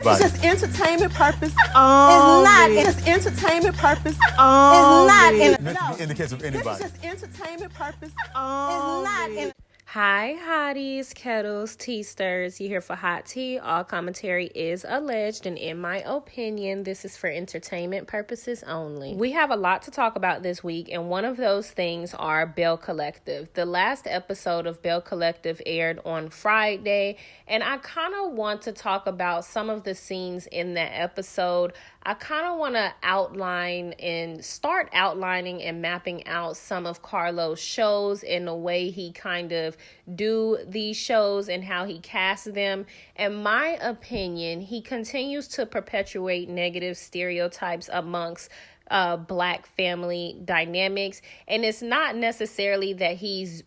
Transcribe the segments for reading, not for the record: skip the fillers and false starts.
anybody. It's just entertainment purpose. It's not. It's entertainment purpose. It's not. Meant to be in the case of anybody. It's just entertainment purpose. It's not. Hi, hotties, kettles, tea stirs. You here for hot tea? All commentary is alleged, and in my opinion, this is for entertainment purposes only. We have a lot to talk about this week, and one of those things are Belle Collective. The last episode of Belle Collective aired on Friday, and I kind of want to talk about some of the scenes in that episode. I kind of want to start outlining and mapping out some of Carlos' shows and the way he kind of do these shows and how he casts them. In my opinion, he continues to perpetuate negative stereotypes amongst Black family dynamics, and it's not necessarily that he's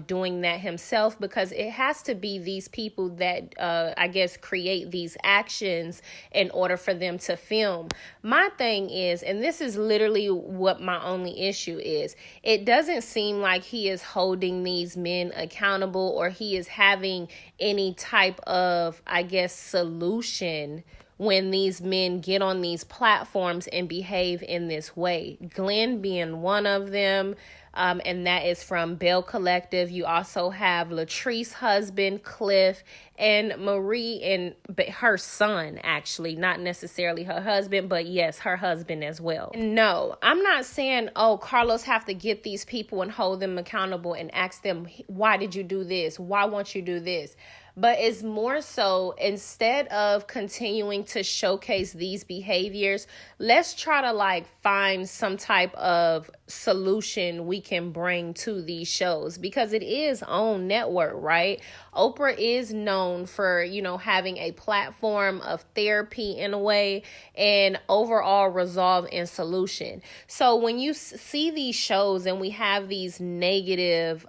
doing that himself, because it has to be these people that I guess create these actions in order for them to film. My thing is, and this is literally what my only issue is, it doesn't seem like he is holding these men accountable, or he is having any type of, I guess, solution when these men get on these platforms and behave in this way. Glenn being one of them, and that is from Belle Collective. You also have Latrice's husband, Cliff, and Marie and her son, actually, not necessarily her husband, but yes, her husband as well. No, I'm not saying, oh, Carlos have to get these people and hold them accountable and ask them, why did you do this? Why won't you do this? But it's more so, instead of continuing to showcase these behaviors, let's try to find some type of solution we can bring to these shows, because it is on network, right? Oprah is known for, having a platform of therapy in a way and overall resolve and solution. So when you see these shows and we have these negative,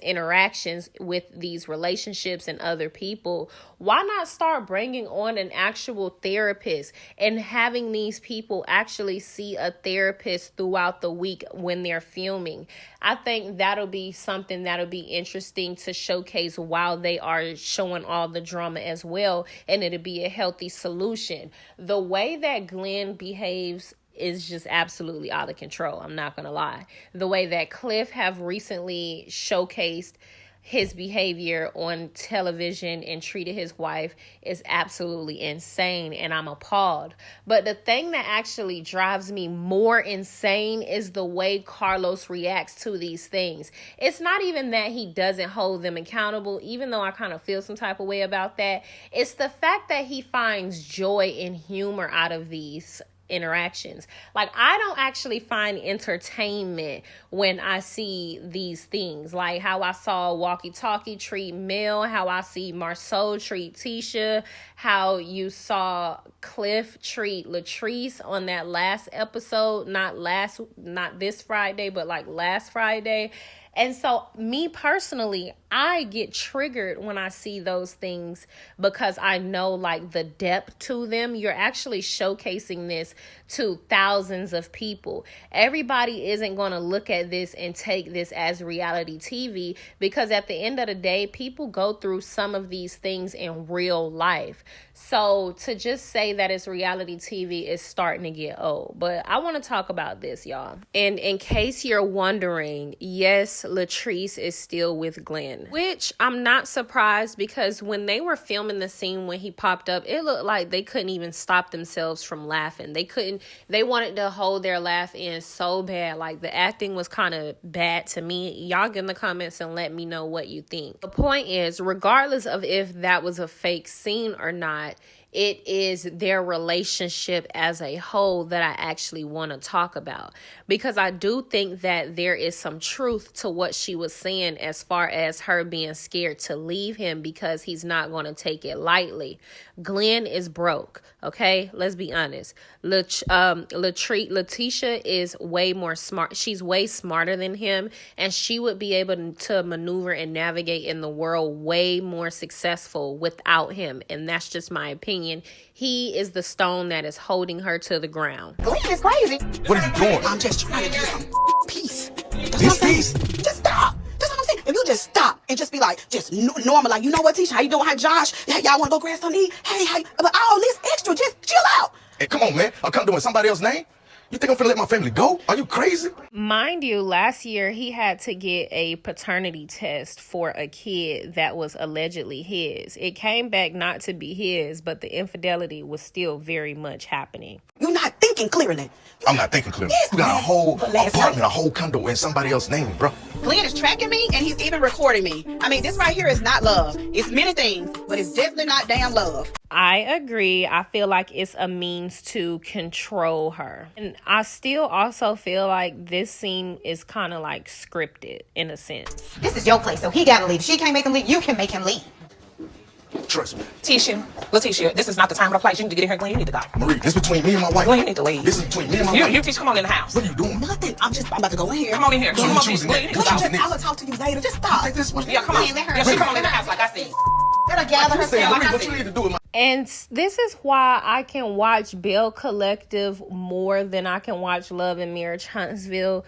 interactions with these relationships and other people, why not start bringing on an actual therapist and having these people actually see a therapist throughout the week when they're filming? I think that'll be something that'll be interesting to showcase while they are showing all the drama as well, and it'll be a healthy solution. The way that Glenn behaves is just absolutely out of control. I'm not going to lie. The way that Cliff have recently showcased his behavior on television and treated his wife is absolutely insane, and I'm appalled. But the thing that actually drives me more insane is the way Carlos reacts to these things. It's not even that he doesn't hold them accountable, even though I kind of feel some type of way about that. It's the fact that he finds joy and humor out of these interactions. I don't actually find entertainment when I see these things, like how I saw Walkie Talkie treat Mel, how I see Marceau treat Tisha, how you saw Cliff treat Latrice on that last episode, not this Friday, but last Friday. And so me personally, I get triggered when I see those things, because I know the depth to them. You're actually showcasing this to thousands of people. Everybody isn't going to look at this and take this as reality TV, because at the end of the day, people go through some of these things in real life. So to just say that it's reality TV is starting to get old. But I want to talk about this, y'all. And in case you're wondering, yes, Latrice is still with Glenn, which I'm not surprised, because when they were filming the scene when he popped up, it looked like they couldn't even stop themselves from laughing. They wanted to hold their laugh in so bad. The acting was kind of bad to me. Y'all get in the comments and let me know what you think. The point is, regardless of if that was a fake scene or not, it is their relationship as a whole that I actually want to talk about, because I do think that there is some truth to what she was saying as far as her being scared to leave him because he's not going to take it lightly. Glenn is broke. Okay, let's be honest. Letitia is way more smart. She's way smarter than him, and she would be able to maneuver and navigate in the world way more successful without him. And that's just my opinion. He is the stone that is holding her to the ground. Glenn is crazy. What are you doing? I'm just trying to get some peace. This piece? Just stop. That's what I'm saying. If you just stop and just be like, just normal. Like, you know what, Tisha? How you doing? Hi, Josh. Hey, y'all want to go grab something to eat? Hey. But all this extra, just chill out. Hey, come on, man. I'll come doing somebody else's name. You think I'm finna let my family go? Are you crazy? Mind you, last year he had to get a paternity test for a kid that was allegedly his. It came back not to be his, but the infidelity was still very much happening. You're not thinking clearly. I'm not thinking clearly. Yes, You got a man. whole But last apartment, night- a whole condo in somebody else's name, bro. Glenn is tracking me, and he's even recording me. I mean, this right here is not love. It's many things, but it's definitely not damn love. I agree. I feel like it's a means to control her. And I still also feel like this scene is kind of like scripted in a sense. This is your place, so he gotta leave. If she can't make him leave, you can make him leave. Trust me. Letitia, this is not the time or the place. You need to get in here, Glenn. You need to go. Marie, this between me and my wife. Glenn, you need to leave. This is between me and my wife. You teach, come on in the house. What are you doing? Nothing. I'm about to go in here. Come on in here. So Come you on in. choosing Glenn, that? you You need to choosing go. that? I will talk to you later. Just stop. Like this? Yeah, come on. Let her- Yeah, she come on in the house like I said. Let her gather You said, herself. Marie, what you need to do with my... And this is why I can watch Belle Collective more than I can watch Love and Marriage Huntsville.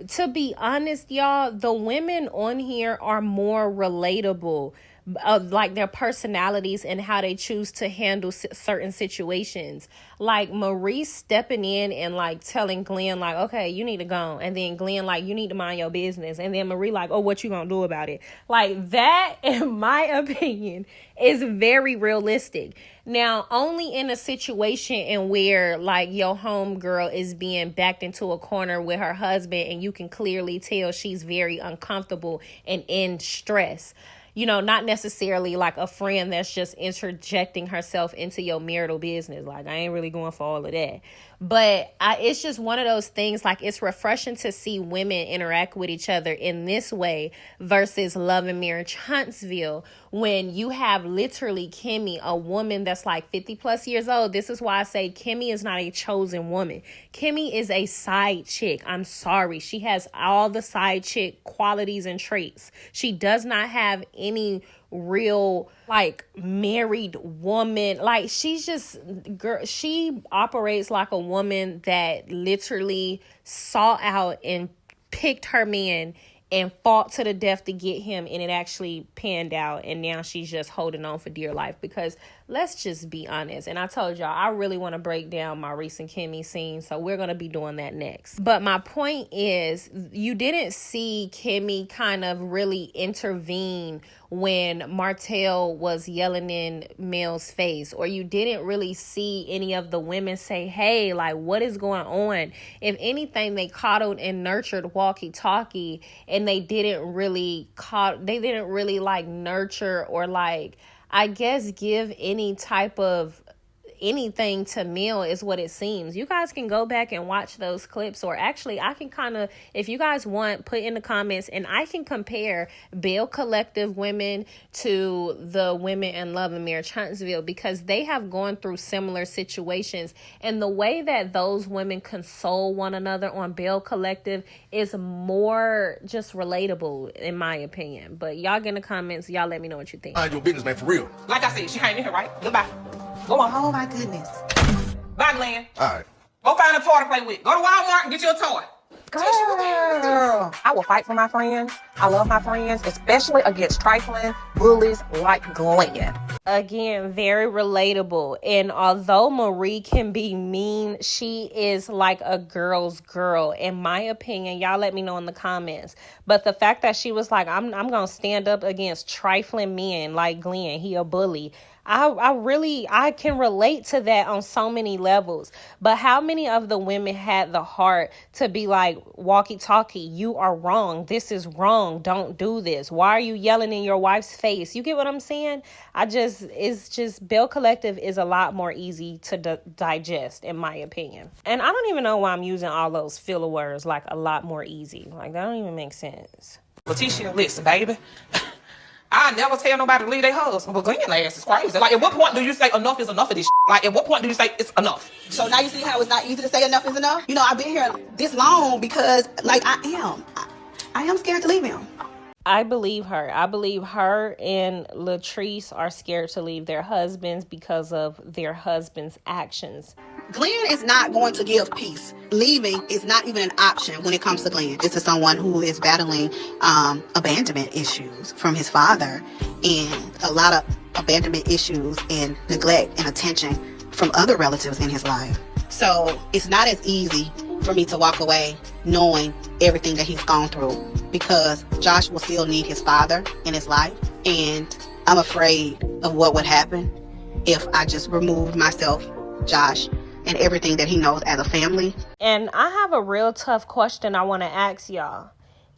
To be honest, y'all, the women on here are more relatable. Like their personalities and how they choose to handle certain situations. Like Marie stepping in and like telling Glenn like, okay, you need to go. And then Glenn like, you need to mind your business. And then Marie like, oh, what you gonna do about it? Like that, in my opinion, is very realistic. Now, only in a situation in where like your homegirl is being backed into a corner with her husband and you can clearly tell she's very uncomfortable and in stress. You know, not necessarily like a friend that's just interjecting herself into your marital business. Like, I ain't really going for all of that. But it's just one of those things, like, it's refreshing to see women interact with each other in this way versus Love and Marriage Huntsville, when you have literally Kimmy, a woman that's like 50 plus years old. This is why I say Kimmy is not a chosen woman. Kimmy is a side chick. I'm sorry. She has all the side chick qualities and traits. She does not have any real like married woman. Like, she's just, girl, she operates like a woman that literally sought out and picked her man and fought to the death to get him, and it actually panned out, and now she's just holding on for dear life. Because let's just be honest, and I told y'all I really want to break down my recent Kimmy scene, so we're going to be doing that next. But my point is, you didn't see Kimmy kind of really intervene when Martell was yelling in Mel's face, or you didn't really see any of the women say, hey, like, what is going on? If anything, they coddled and nurtured Walkie Talkie, and they didn't really like nurture or like, I guess, give any type of anything to Mel, is what it seems. You guys can go back and watch those clips, or actually I can kind of, if you guys want, put in the comments and I can compare Belle Collective women to the women in Love and Marriage Huntsville, because they have gone through similar situations, and the way that those women console one another on Belle Collective is more just relatable, in my opinion. But y'all get in the comments, y'all let me know what you think. Mind your business, man, for real. Like I said, she came in here, right? Goodbye. Go on. Oh my goodness. Bye, Glenn. All right. Go find a toy to play with. Go to Walmart and get you a toy. Girl, I will fight for my friends. I love my friends, especially against trifling bullies like Glenn. Again, very relatable. And although Marie can be mean, she is like a girl's girl, in my opinion. Y'all let me know in the comments. But the fact that she was like, I'm going to stand up against trifling men like Glenn, he a bully. I can relate to that on so many levels. But how many of the women had the heart to be like, Walkie Talkie, you are wrong. This is wrong. Don't do this. Why are you yelling in your wife's face? You get what I'm saying? It's just Belle Collective is a lot more easy to digest, in my opinion. And I don't even know why I'm using all those filler words like a lot more easy. Like, that don't even make sense. Letitia, listen, baby. I never tell nobody to leave their husband, but Glenn ass is crazy. Like, at what point do you say enough is enough of this shit? Like, at what point do you say it's enough? So now you see how it's not easy to say enough is enough? You know, I've been here this long because, like, I am scared to leave him. I believe her. I believe her and Latrice are scared to leave their husbands because of their husbands' actions. Glenn is not going to give peace. Leaving is not even an option when it comes to Glenn. This is someone who is battling abandonment issues from his father and a lot of abandonment issues and neglect and attention from other relatives in his life. So it's not as easy for me to walk away knowing everything that he's gone through, because Josh will still need his father in his life, and I'm afraid of what would happen if I just removed myself, Josh, and everything that he knows as a family. And I have a real tough question I want to ask y'all.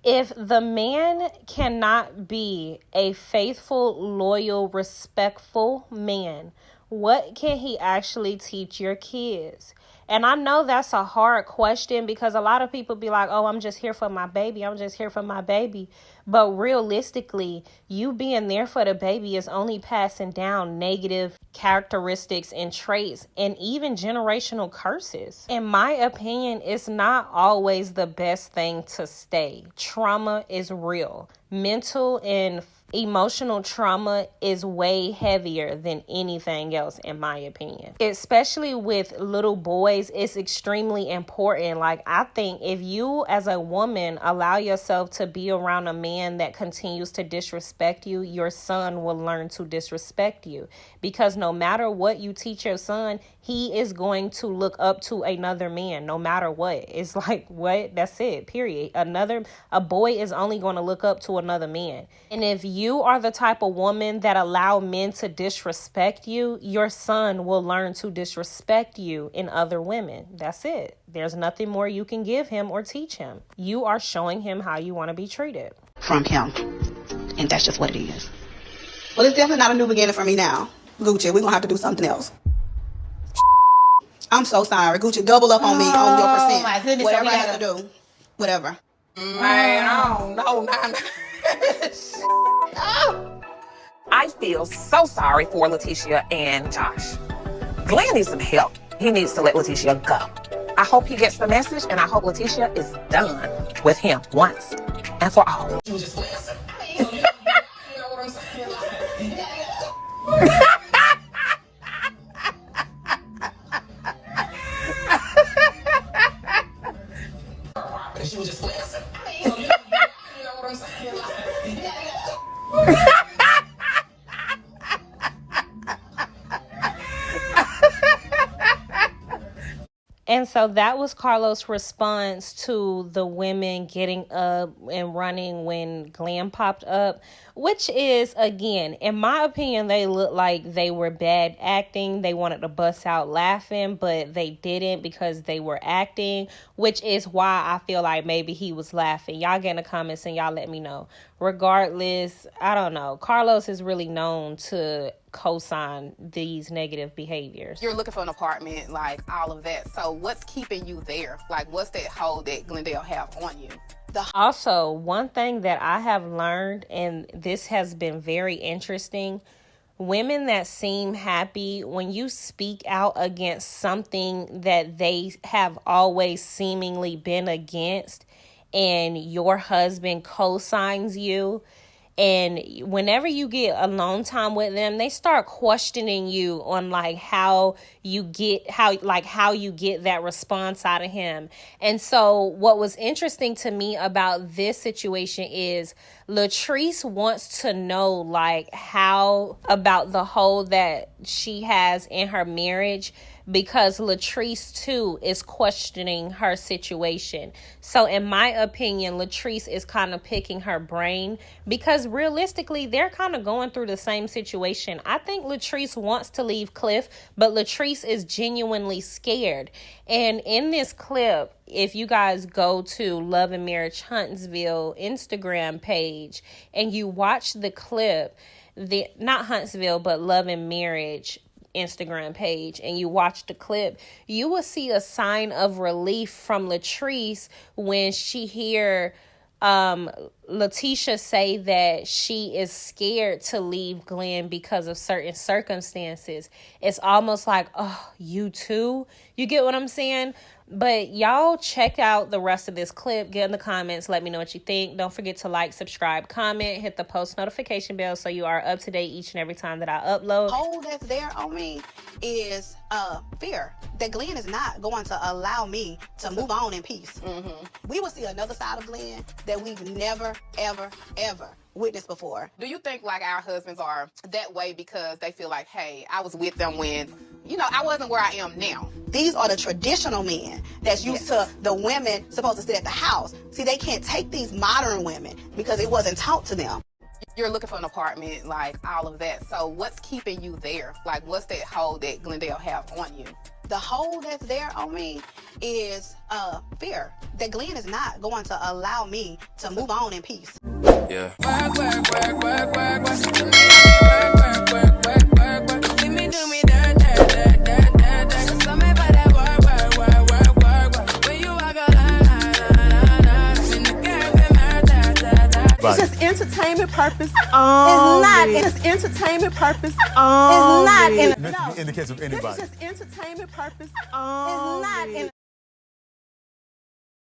If the man cannot be a faithful, loyal, respectful man, what can he actually teach your kids? And I know that's a hard question, because a lot of people be like, oh, I'm just here for my baby. I'm just here for my baby. But realistically, you being there for the baby is only passing down negative characteristics and traits and even generational curses. In my opinion, it's not always the best thing to stay. Trauma is real. Mental and emotional trauma is way heavier than anything else, in my opinion. Especially with little boys, it's extremely important. Like, I think if you as a woman allow yourself to be around a man that continues to disrespect you, your son will learn to disrespect you. Because no matter what you teach your son, he is going to look up to another man, no matter what. It's like, what? That's it, period. A boy is only going to look up to another man. And if you are the type of woman that allow men to disrespect you, your son will learn to disrespect you in other women. That's it. There's nothing more you can give him or teach him. You are showing him how you want to be treated. From him. And that's just what it is. Well, it's definitely not a new beginning for me now. Gucci, we're going to have to do something else. I'm so sorry. Gucci, double up on me on your percent. Oh, my goodness. Whatever So I have to do. Whatever. Man, I don't know, nah. I feel so sorry for Letitia and Josh. Glenn needs some help. He needs to let Letitia go. I hope he gets the message, and I hope Letitia is done with him once and for all. You just listen. You know what I'm saying? She was just listen. You know what I'm saying? And so that was Carlos' response to the women getting up and running when Glenn popped up, which is, again, in my opinion, they looked like they were bad acting. They wanted to bust out laughing, but they didn't because they were acting, which is why I feel like maybe he was laughing. Y'all get in the comments and y'all let me know. Regardless, I don't know. Carlos is really known to co-sign these negative behaviors. You're looking for an apartment, like all of that. So what's keeping you there? Like, what's that hold that Glendale have on you? Also, one thing that I have learned, and this has been very interesting, women that seem happy, when you speak out against something that they have always seemingly been against, and your husband co-signs you, and whenever you get alone time with them, they start questioning you on like how you get that response out of him. And so what was interesting to me about this situation is Latrice wants to know like how about the hold that she has in her marriage, because Latrice too is questioning her situation. So in my opinion, Latrice is kind of picking her brain, because realistically they're kind of going through the same situation. I think Latrice wants to leave Cliff, but Latrice is genuinely scared. And in this clip, if you guys go to Love and Marriage Huntsville Instagram page and you watch the clip, not Huntsville, but Love and Marriage Instagram page, and you watch the clip, you will see a sign of relief from Latrice when she hear Letitia say that she is scared to leave Glenn because of certain circumstances. It's almost like, oh, you too? You get what I'm saying? But y'all check out the rest of this clip. Get in the comments. Let me know what you think. Don't forget to like, subscribe, comment, hit the post notification bell so you are up to date each and every time that I upload. Hold that's there on me is fear that Glenn is not going to allow me to move on in peace. We will see another side of Glenn that we've never, ever, ever witnessed before. Do you think like our husbands are that way because they feel like, hey, I was with them when, you know, I wasn't where I am now? These are the traditional men that's used to the women supposed to sit at the house. See, they can't take these modern women because it wasn't taught to them. You're looking for an apartment, like all of that. So what's keeping you there? Like, what's that hold that Glendale have on you? The hold that's there on me is fear that Glenn is not going to allow me to move on in peace. Yeah. It's just entertainment purpose. It's not. It's just entertainment purpose. It's not. In the case of This anybody. is just entertainment purpose. It's not.